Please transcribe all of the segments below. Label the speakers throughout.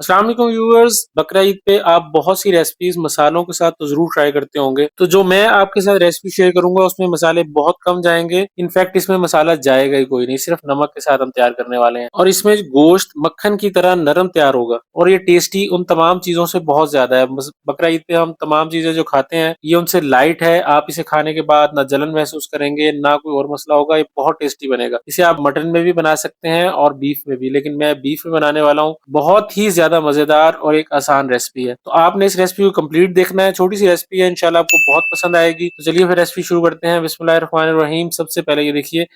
Speaker 1: अस्सलाम वालेकुम व्यूअर्स। बकरा ईद पे आप बहुत सी रेसिपीज मसालों के साथ तो जरूर ट्राई करते होंगे। तो जो मैं आपके साथ रेसिपी शेयर करूंगा उसमें मसाले बहुत कम जाएंगे। इनफैक्ट इसमें मसाला जाएगा ही कोई नहीं, सिर्फ नमक के साथ हम तैयार करने वाले हैं। और इसमें गोश्त मक्खन की तरह नरम तैयार होगा और ये टेस्टी उन तमाम चीजों से बहुत ज्यादा है। बकरा ईद पे हम तमाम चीजें जो खाते हैं ये उनसे लाइट है। आप इसे खाने के बाद ना जलन महसूस करेंगे ना कोई और मसला होगा। ये बहुत टेस्टी बनेगा। इसे आप मटन में भी बना सकते हैं और बीफ में भी, लेकिन मैं बीफ में बनाने वाला हूँ। बहुत ही ज्यादा मजेदार और एक आसान रेसिपी है, तो आपने इस रेसिपी को कंप्लीट देखना है। छोटी सी रेसिपी है, इंशाल्लाह आपको बहुत पसंद आएगी। तो चलिए फिर रेसिपी शुरू करते हैं। बिस्मिल्लाहिर्रहमानिर्रहीम। सबसे पहले ये देखिए,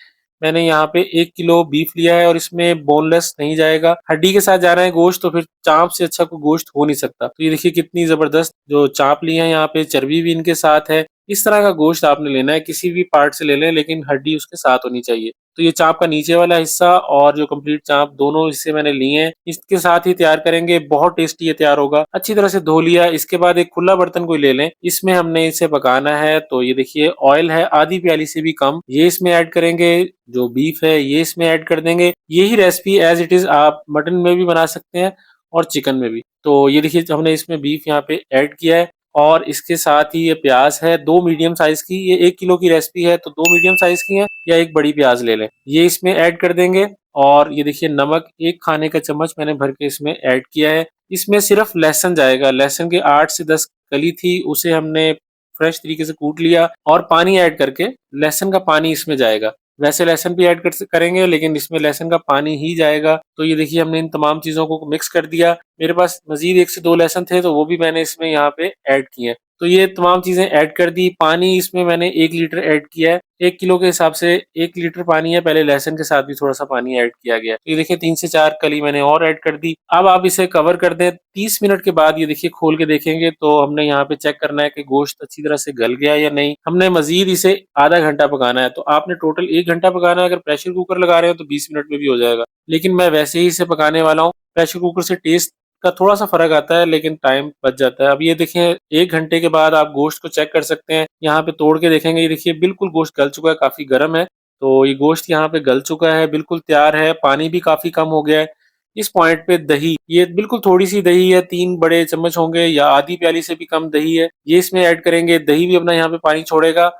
Speaker 1: मैंने यहाँ पे 1 किलो बीफ लिया है और इसमें बोनलेस नहीं जाएगा, हड्डी के साथ जा रहा है गोश्त। तो फिर चाप से अच्छा कोई गोश्त हो नहीं सकता। तो ये देखिए कितनी जबरदस्त जो चाप लिए हैं, यहाँ पे चर्बी भी इनके साथ है। इस तरह का गोश्त आपने लेना है, किसी भी पार्ट से ले लें लेकिन हड्डी उसके साथ होनी चाहिए। तो ये चाप का नीचे वाला हिस्सा और जो कंप्लीट चाप, दोनों हिस्से मैंने लिए हैं। इसके साथ ही तैयार करेंगे, बहुत टेस्टी ये तैयार होगा। अच्छी तरह से धो लिया। इसके बाद एक खुला बर्तन कोई ले लें, इसमें हमने इसे पकाना है। तो ये देखिए ऑयल है आधी प्याली से भी कम, ये इसमें ऐड करेंगे। जो बीफ है ये इसमें ऐड कर देंगे। यही रेसिपी एज इट इज आप मटन में भी बना सकते हैं और चिकन में भी। तो ये देखिए हमने इसमें बीफ यहाँ पे ऐड किया है और इसके साथ ही ये प्याज है 2 मीडियम साइज की। ये 1 किलो की रेसिपी है तो 2 मीडियम साइज की है, या एक बड़ी प्याज ले लें, ये इसमें ऐड कर देंगे। और ये देखिए नमक 1 खाने का चम्मच मैंने भर के इसमें ऐड किया है। इसमें सिर्फ लहसुन जाएगा। लहसुन के 8 से 10 कली थी, उसे हमने फ्रेश तरीके से कूट लिया और पानी ऐड करके लहसुन का पानी इसमें जाएगा। वैसे लहसुन भी ऐड करेंगे लेकिन इसमें लहसुन का पानी ही जाएगा। तो ये देखिए हमने इन तमाम चीजों को मिक्स कर दिया। मेरे पास मजीद 1 से 2 लहसुन थे तो वो भी मैंने इसमें यहाँ पे ऐड किए। तो ये तमाम चीजें ऐड कर दी। पानी इसमें मैंने 1 लीटर ऐड किया है। 1 किलो के हिसाब से 1 लीटर पानी है। पहले लहसुन के साथ भी थोड़ा सा पानी ऐड किया गया है। तो ये देखिए 3 से 4 कली मैंने और ऐड कर दी। अब आप इसे कवर कर दें। 30 मिनट के बाद ये देखिए खोल के देखेंगे तो हमने यहाँ पे चेक करना है कि गोश्त अच्छी तरह से गल गया या नहीं। हमने मजीद इसे आधा घंटा पकाना है। तो आपने टोटल 1 घंटा पकाना है। अगर प्रेशर कुकर लगा रहे हो तो 20 मिनट में भी हो जाएगा, लेकिन मैं वैसे ही इसे पकाने वाला हूँ। प्रेशर कुकर से टेस्ट का थोड़ा सा फर्क आता है लेकिन टाइम बच जाता है। अब ये देखें 1 घंटे के बाद आप गोश्त को चेक कर सकते हैं। यहाँ पे तोड़ के देखेंगे, ये देखिए बिल्कुल गोश्त गल चुका है, काफी गर्म है। तो ये गोश्त यहाँ पे गल चुका है, बिल्कुल तैयार है। पानी भी काफी कम हो गया है। इस पॉइंट पे दही, ये बिल्कुल थोड़ी सी दही है, 3 बड़े चम्मच होंगे या आधी प्याली से भी कम दही है, ये इसमें ऐड करेंगे। दही भी अपना यहाँ पे पानी छोड़ेगा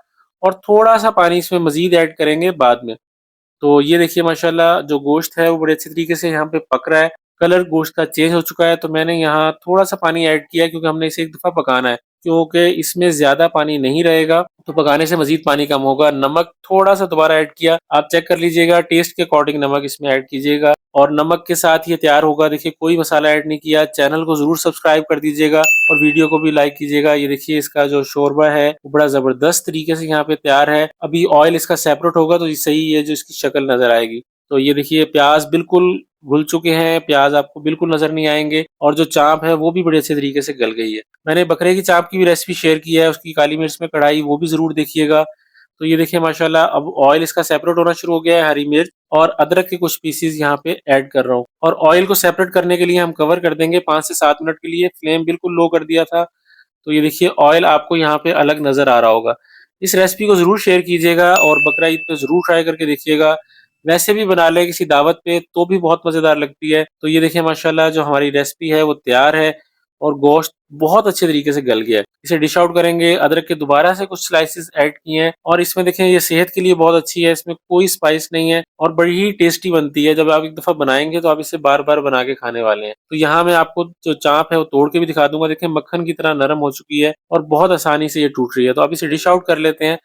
Speaker 1: और थोड़ा सा पानी इसमें मजीद ऐड करेंगे बाद में। तो ये देखिए माशाल्लाह जो गोश्त है वो बड़े अच्छे तरीके से यहाँ पे पक रहा है। कलर गोश्त का चेंज हो चुका है। तो मैंने यहाँ थोड़ा सा पानी ऐड किया है क्योंकि हमने इसे एक दफा पकाना है। क्योंकि इसमें ज्यादा पानी नहीं रहेगा तो पकाने से मजीद पानी कम होगा। नमक थोड़ा सा दोबारा ऐड किया, आप चेक कर लीजिएगा, टेस्ट के अकॉर्डिंग नमक इसमें ऐड कीजिएगा। और नमक के साथ ये तैयार होगा। देखिए कोई मसाला ऐड नहीं किया। चैनल को जरूर सब्सक्राइब कर दीजिएगा और वीडियो को भी लाइक कीजिएगा। ये देखिए इसका जो शोरबा है वो बड़ा जबरदस्त तरीके से यहाँ पे तैयार है। अभी ऑयल इसका सेपरेट होगा तो सही ये जो इसकी शक्ल नजर आएगी। तो ये देखिए प्याज बिल्कुल घुल चुके हैं, प्याज आपको बिल्कुल नजर नहीं आएंगे और जो चाप है वो भी बड़े अच्छे तरीके से गल गई है। मैंने बकरे की चाप की भी रेसिपी शेयर की है, उसकी काली मिर्च में कढ़ाई, वो भी जरूर देखिएगा। तो ये देखिए माशाल्लाह अब ऑयल इसका सेपरेट होना शुरू हो गया है। हरी मिर्च और अदरक के कुछ पीसीज यहाँ पे ऐड कर रहा हूँ और ऑयल को सेपरेट करने के लिए हम कवर कर देंगे 5 से 7 मिनट के लिए। फ्लेम बिल्कुल लो कर दिया था। तो ये देखिए ऑयल आपको यहाँ पे अलग नजर आ रहा होगा। इस रेसिपी को जरूर शेयर कीजिएगा और बकरा ईद पे जरूर ट्राई करके देखिएगा। वैसे भी बना ले किसी दावत पे तो भी बहुत मजेदार लगती है। तो ये देखिए माशाल्लाह जो हमारी रेसिपी है वो तैयार है और गोश्त बहुत अच्छे तरीके से गल गया है। इसे डिश आउट करेंगे। अदरक के दोबारा से कुछ स्लाइसेस ऐड किए हैं और इसमें देखें ये सेहत के लिए बहुत अच्छी है। इसमें कोई स्पाइस नहीं है और बड़ी ही टेस्टी बनती है। जब आप एक दफा बनाएंगे तो आप इसे बार बार बना के खाने वाले हैं। तो यहाँ मैं आपको जो चाप है वो तोड़ के भी दिखा दूंगा। देखें मक्खन की तरह नरम हो चुकी है और बहुत आसानी से ये टूट रही है। तो आप इसे डिश आउट कर लेते हैं।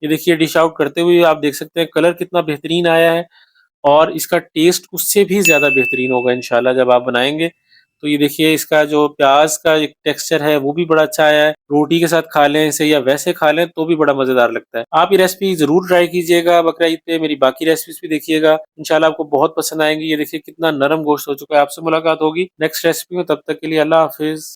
Speaker 1: ये देखिए डिश आउट करते हुए आप देख सकते हैं कलर कितना बेहतरीन आया है और इसका टेस्ट उससे भी ज्यादा बेहतरीन होगा इंशाल्लाह जब आप बनाएंगे। तो ये देखिए इसका जो प्याज का एक टेक्सचर है वो भी बड़ा अच्छा आया है। रोटी के साथ खा लें इसे या वैसे खा लें तो भी बड़ा मजेदार लगता है। आप ये रेसिपी जरूर ट्राई कीजिएगा बकरा ईद पे। मेरी बाकी रेसिपीज भी देखिएगा, इंशाल्लाह आपको बहुत पसंद आएंगी। ये देखिए कितना नरम गोश्त हो चुका है। आपसे मुलाकात होगी नेक्स्ट रेसिपी में, तब तक के लिए अल्लाह हाफिज।